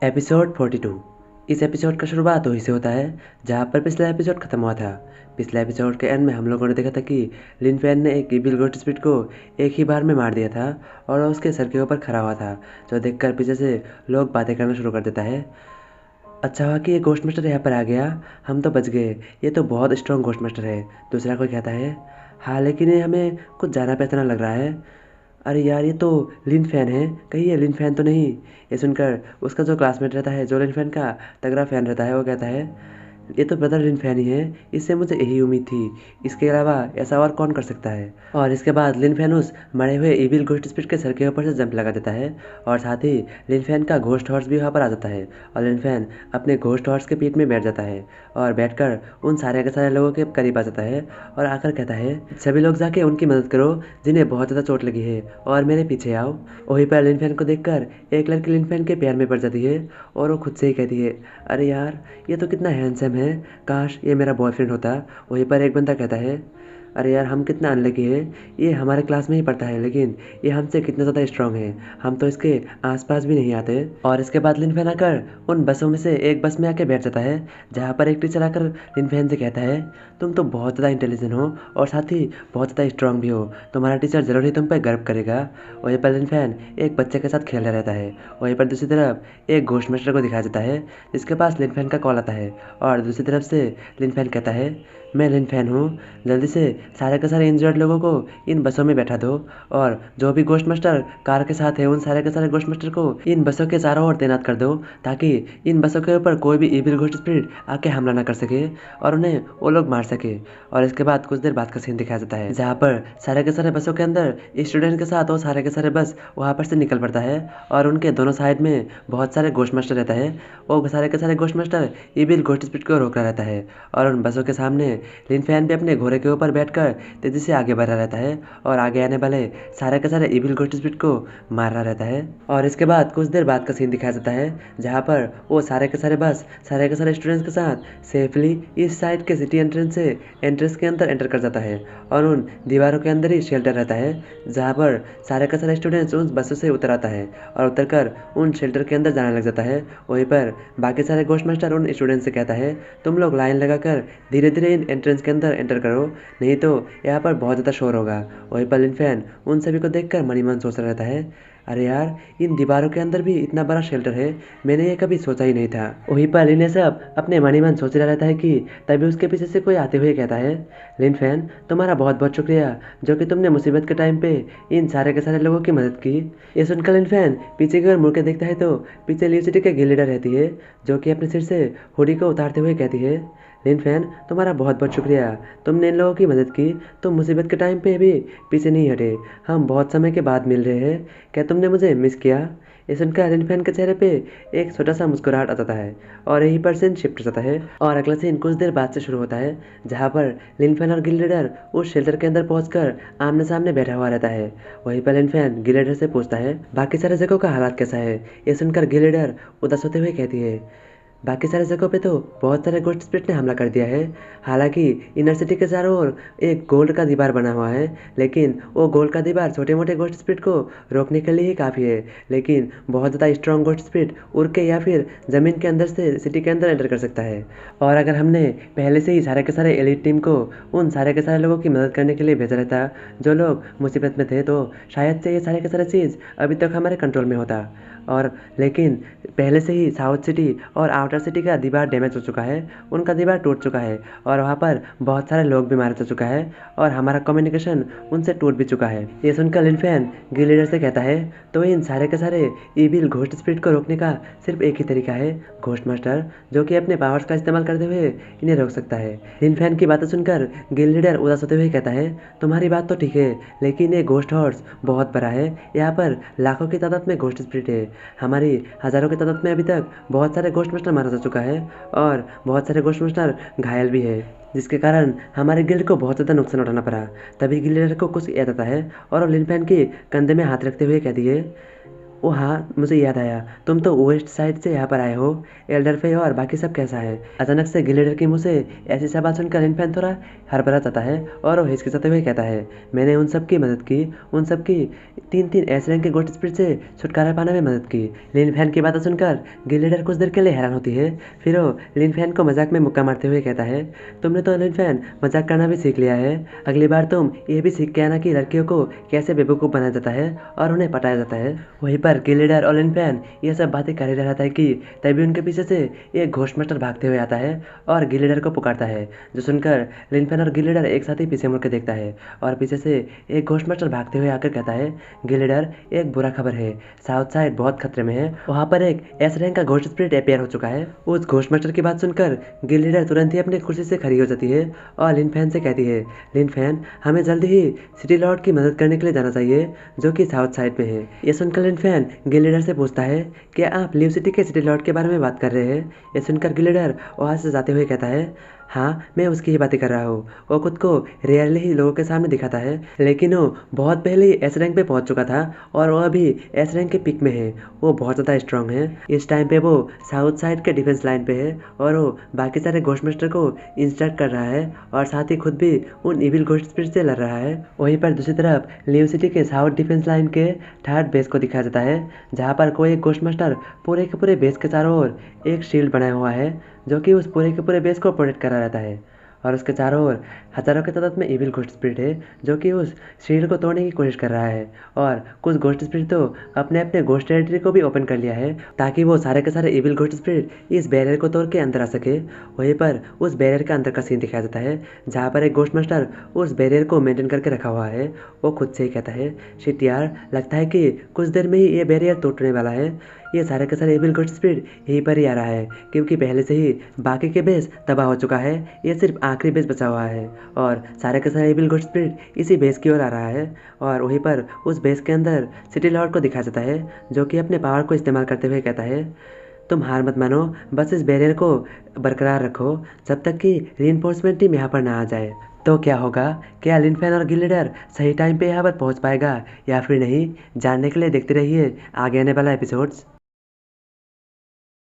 Episode 42। इस episode का शुरुआत वहीं से होता है जहाँ पर पिछला एपिसोड खत्म हुआ था। पिछले एपिसोड के एंड में हम लोगों ने देखा था कि लिन फैन ने एक इविल गोस्ट स्पिरिट को एक ही बार में मार दिया था और वो उसके सर के ऊपर खड़ा हुआ था, जो देखकर पीछे से लोग बातें करना शुरू कर देता है। अच्छा हुआ कि ये घोस्ट मास्टर यहाँ पर आ गया, हम तो बच गए, ये तो बहुत स्ट्रॉन्ग घोस्ट मास्टर है। दूसरा कोई कहता है हाँ, लेकिन ये हमें कुछ जाना पहचाना लग रहा है। अरे यार, ये तो लिन फैन है, कहीं ये लिन फैन तो नहीं। ये सुनकर उसका जो क्लासमेट रहता है, जो लिन फैन का तगड़ा फैन रहता है, वो कहता है ये तो ब्रदर लिन फैन ही है, इससे मुझे यही उम्मीद थी, इसके अलावा ऐसा और कौन कर सकता है। और इसके बाद लिन फैन उस मरे हुए इविल घोस्ट स्पिरिट के सर के ऊपर से जंप लगा देता है और साथ ही लिन फैन का घोस्ट हॉर्स भी वहाँ पर आ जाता है और लिन फैन अपने घोस्ट हॉर्स के पीठ में बैठ जाता है और बैठकर उन सारे के सारे लोगों के करीब आ जाता है और आकर कहता है सभी लोग जाके उनकी मदद करो जिन्हें बहुत ज़्यादा चोट लगी है और मेरे पीछे आओ। वहीं पर लिन फैन को देखकर एक लड़की लिन फैन के प्यार में पड़ जाती है और वो खुद से ही कहती है अरे यार, ये तो कितना हैंडसम है, काश ये मेरा बॉयफ्रेंड होता। वहीं पर एक बंदा कहता है अरे यार, हम कितना अनलकी है, ये हमारे क्लास में ही पढ़ता है लेकिन ये हमसे कितना ज़्यादा स्ट्रांग है, हम तो इसके आसपास भी नहीं आते। और इसके बाद लिन फैन आकर उन बसों में से एक बस में आके बैठ जाता है जहाँ पर एक टीचर आकर लिन फैन से कहता है तुम तो बहुत ज़्यादा इंटेलिजेंट हो और साथ ही बहुत ज़्यादा स्ट्रांग भी हो, तुम्हारा टीचर ज़रूर ही तुम पर गर्व करेगा। वहीं पर लिन फैन एक बच्चे के साथ खेलता रहता है। वहीं पर दूसरी तरफ एक घोस्ट मास्टर को दिखाया जाता है जिसके पास लिन फैन का कॉल आता है और दूसरी तरफ से लिन फैन कहता है मैं लिन फैन हूँ, जल्दी से सारे के सारे इंजर्ड लोगों को इन बसों में बैठा दो और जो भी घोस्ट मास्टर कार के साथ है उन सारे के सारे घोस्ट मास्टर को इन बसों के चारों ओर तैनात कर दो ताकि इन बसों के ऊपर कोई भी इविल घोस्ट स्पिरिट आके हमला ना कर सके और उन्हें वो लोग मार सके। और इसके बाद कुछ देर बाद का सीन दिखाया जाता है जहाँ पर सारे के सारे बसों के अंदर स्टूडेंट के साथ वो सारे के सारे बस वहाँ पर से निकल पड़ता है और उनके दोनों साइड में बहुत सारे घोस्ट मास्टर रहता है। वो सारे के सारे ghost master evil ghost spirit को रोक रहा रहता है और उन बसों के सामने लिन फैन भी अपने घोड़े के ऊपर बैठकर तेजी से आगे बढ़ रहा रहता है और आगे आने वाले सारे के सारे इविल घोस्ट स्पिरिट को मार रहा रहता है। और इसके बाद कुछ देर बाद का सीन दिखाया जाता है जहाँ पर वो सारे के सारे बस सारे के सारे स्टूडेंट्स के साथ सेफली इस साइड के सिटी एंट्रेंस से एंट्रेंस के अंदर एंटर कर जाता है और उन दीवारों के अंदर ही शेल्टर रहता है जहाँ पर सारे के सारे स्टूडेंट्स उन बसों से उतर आता है और उतरकर उन शेल्टर के अंदर जाने लग जाता है। वहीं पर बाकी सारे घोस्ट मास्टर उन स्टूडेंट्स से कहता है तुम लोग लाइन लगाकर धीरे धीरे इन एंट्रेंस के अंदर एंटर करो, नहीं तो यहाँ पर बहुत ज़्यादा शोर होगा। वहीं पर लिन फैन उन सभी को देखकर मन ही मन सोच रहा रहता है अरे यार, इन दीवारों के अंदर भी इतना बड़ा शेल्टर है, मैंने ये कभी सोचा ही नहीं था। वहीं पर लिन ये सब अपने मन ही मन सोच रहा रहता है कि तभी उसके पीछे से कोई आते हुए कहता है लिन फैन, तुम्हारा बहुत बहुत शुक्रिया जो कि तुमने मुसीबत के टाइम पे इन सारे के सारे लोगों की मदद की। ये सुनकर लिन फैन पीछे की ओर मुड़ के देखता है तो पीछे लीव सिटी के गिल लीडर रहती है जो कि अपने सिर से हुडी को उतारते हुए कहती है लिन फैन, तुम्हारा बहुत बहुत शुक्रिया, तुमने इन लोगों की मदद की, तुम मुसीबत के टाइम पे भी पीछे नहीं हटे, हम बहुत समय के बाद मिल रहे हैं, क्या तुमने मुझे मिस किया। ये सुनकर लिन फैन के चेहरे पे एक छोटा सा मुस्कुराहट आ जाता है और यहीं पर सीन शिफ्ट हो जाता है और अगला सीन कुछ देर बाद से शुरू होता है जहाँ पर लिन फैन और गिल लीडर उस शेल्टर के अंदर पहुंचकर आमने सामने बैठा हुआ रहता है। वहीं पर लिन फैन गिल लीडर से पूछता है बाकी सारे जगहों का हालात कैसा है। ये सुनकर गिल लीडर उदास होते हुए कहती है बाकी सारे जगहों पे तो बहुत सारे घोस्ट स्पिरिट ने हमला कर दिया है, हालांकि इनर सिटी के चारों ओर एक गोल्ड का दीवार बना हुआ है, लेकिन वो गोल्ड का दीवार छोटे मोटे घोस्ट स्पिरिट को रोकने के लिए ही काफ़ी है, लेकिन बहुत ज़्यादा स्ट्रॉन्ग घोस्ट स्पिरिट उड़ के या फिर ज़मीन के अंदर से सिटी के अंदर एंटर कर सकता है। और अगर हमने पहले से ही सारे के सारे एलिट टीम को उन सारे के सारे लोगों की मदद करने के लिए भेजा रहता जो लोग मुसीबत में थे तो शायद से ये सारे के सारे चीज़ अभी तक हमारे कंट्रोल में होता। और लेकिन पहले से ही साउथ सिटी और आउटर सिटी का दीवार डैमेज हो चुका है, उनका दीवार टूट चुका है और वहाँ पर बहुत सारे लोग भी मारे जा चुका है और हमारा कम्युनिकेशन उनसे टूट भी चुका है। ये सुनकर लिन फैन गिल लीडर से कहता है तो इन सारे के सारे इविल घोस्ट स्पिरिट को रोकने का सिर्फ एक ही तरीका है, घोस्ट मास्टर, जो कि अपने पावर्स का इस्तेमाल करते हुए इन्हें रोक सकता है। लिन फैन की बातें सुनकर गिल लीडर उदास होते हुए कहता है तुम्हारी बात तो ठीक है, लेकिन ये घोस्ट हॉर्स बहुत बड़ा है, यहाँ पर लाखों की तादाद में घोस्ट स्पिरिट है, हमारी हज़ारों की तादाद में अभी तक बहुत सारे घोस्ट मास्टर मारा जा चुका है और बहुत सारे घोस्ट मास्टर घायल भी है, जिसके कारण हमारे गिल्ड को बहुत ज़्यादा नुकसान उठाना पड़ा। तभी गिल्ड लीडर को कुछ याद आता है और लिन फैन के कंधे में हाथ रखते हुए कह दिए ओ हाँ, मुझे याद आया, तुम तो वेस्ट साइड से यहाँ पर आए हो। एल्डर फे और बाकी सब कैसा है? अचानक से गिलेडर की मुँह से ऐसी सवाल सुनकर लिनफेन थोड़ा हड़बड़ा जाता है और वो हिचकिचाते हुए कहता है, मैंने उन सब की मदद की, उन सब की 3-3 एस रैंक के गोट स्पिरिट से छुटकारा पाने में मदद की। लिनफेन की बातें सुनकर गिलेडर कुछ देर के लिए हैरान होती है, फिर वो लिनफेन को मजाक में मुक्का मारते हुए कहता है, तुमने तो लिनफेन मजाक करना भी सीख लिया है। अगली बार तुम ये भी सीख के आना कि लड़कियों को कैसे बेवकूफ़ बनाया जाता है और उन्हें पटाया जाता है। वहीं पर गिलेडर और लिनफेन ये सब बातें कर ही रहा था कि तभी उनके पीछे से एक घोस्ट मास्टर भागते हुए आता है और गिलेडर को पुकारता है, जो सुनकर लिनफेन और गिलेडर एक साथ ही पीछे मुड़ के देखता है और पीछे से एक घोस्ट मास्टर भागते हुए आकर कहता है, गिलेडर एक बुरा खबर है, साउथ साइड बहुत खतरे में है, वहाँ पर एक एस रैंक का घोस्ट स्पिरिट अपेयर हो चुका है। उस घोस्ट मास्टर की बात सुनकर गिलेडर तुरंत ही अपनी कुर्सी से खड़ी हो जाती है और लिनफेन से कहती है, लिनफेन हमें जल्दी ही सिटी लॉर्ड की मदद करने के लिए जाना चाहिए, जो कि साउथ साइड में है। ये सुनकर लिनफेन गिलेडर से पूछता है, क्या आप लिव सिटी के सिटी लॉर्ड के बारे में बात कर रहे हैं? ये सुनकर गिलेडर वहाँ से जाते हुए कहता है, हाँ मैं उसकी ही बातें कर रहा हूँ। वो खुद को रेयरली ही लोगों के सामने दिखाता है, लेकिन वो बहुत पहले ही एस रैंक पे पहुँच चुका था और वो अभी एस रैंक के पिक में है। वो बहुत ज़्यादा स्ट्रांग है। इस टाइम पे वो साउथ साइड के डिफेंस लाइन पे है और वो बाकी सारे घोस्ट मास्टर को इंस्ट्रक्ट कर रहा है और साथ ही खुद भी उन इविल घोस्ट स्पिरिट से लड़ रहा है। वहीं पर दूसरी तरफ लिव सिटी के साउथ डिफेंस लाइन के थर्ड बेस को दिखाया जाता है, जहाँ पर कोई एक घोस्ट मास्टर पूरे के पूरे बेस के चारों ओर एक शील्ड बनाया हुआ है, जो कि उस पूरे के पूरे बेस को प्रोटेक्ट करा रहता है और उसके चारों ओर हजारों की तादाद में इविल घोस्ट स्पिरिट है, जो कि उस शील्ड को तोड़ने की कोशिश कर रहा है। और कुछ घोस्ट स्पिरिट तो अपने अपने घोस्ट टेरिटरी को भी ओपन कर लिया है, ताकि वो सारे के सारे इविल घोस्ट स्पिरिट इस बैरियर को तोड़ के अंदर आ सके। वहीं पर उस बैरियर के अंदर का सीन दिखाया जाता है, जहाँ पर एक घोस्ट मास्टर उस बैरियर को मेंटेन करके रखा हुआ है। वो खुद से ही कहता है, शिट यार, लगता है कि कुछ देर में ही ये बैरियर टूटने वाला है। ये सारे के सारे इविल घोस्ट स्पिरिट यहीं पर ही आ रहा है, क्योंकि पहले से ही बाकी के बेस तबाह हो चुका है। ये सिर्फ आखिरी बेस बचा हुआ है और सारे के सारे इविल घोस्ट स्पिरिट इसी बेस की ओर आ रहा है। और वहीं पर उस बेस के अंदर सिटी लॉर्ड को दिखाया जाता है, जो कि अपने पावर को इस्तेमाल करते हुए कहता है, तुम हार मत मानो, बस इस बैरियर को बरकरार रखो जब तक कि रीइंफोर्समेंट टीम यहाँ पर ना आ जाए। तो क्या होगा? क्या लिनफेन और गिलेडर सही टाइम पे यहाँ पर पहुँच पाएगा या फिर नहीं? जानने के लिए देखते रहिए आगे आने वाला एपिसोड्स।